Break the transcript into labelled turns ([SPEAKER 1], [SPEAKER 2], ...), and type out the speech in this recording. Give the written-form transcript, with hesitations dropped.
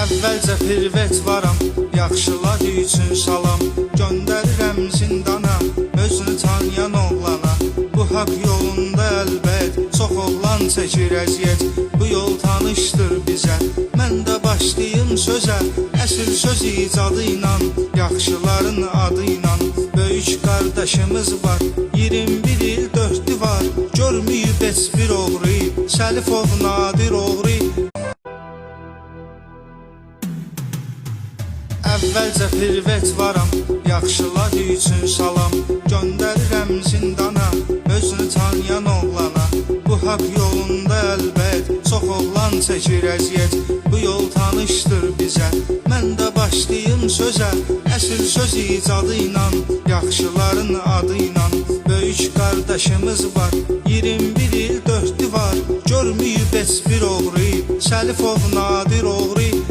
[SPEAKER 1] Əvvəlcə pirvet varam, yaxşılar üçün salam. Göndərirəm zindana, özünü tanıyan oğlana. Bu haqq yolunda əlbət, çox oğlan çəkir əziyyət. Bu yol tanışdır bizə, mən də başlayım sözə. Əsl söz icadı ilə, yaxşıların adı ilə. Böyük qardaşımız var, 21 il 4 divar. Görməyib heç bir oğru, Səlifov nadir oğru. Əvvəlcə pirvet varam, yaxşılar üçün salam. Göndərirəm zindana, özünü tanıyan oğlana. Bu haqq yolunda əlbət, çox oğlan çəkir əziyyət. Bu yol tanışdır bizə, mən də başlayım sözə. Əsl söz icadı ilə, yaxşıların adı ilə. Böyük qardaşımız var, 21 il 4 divar. Görməyib heç bir oğru, Səlifov nadir oğru.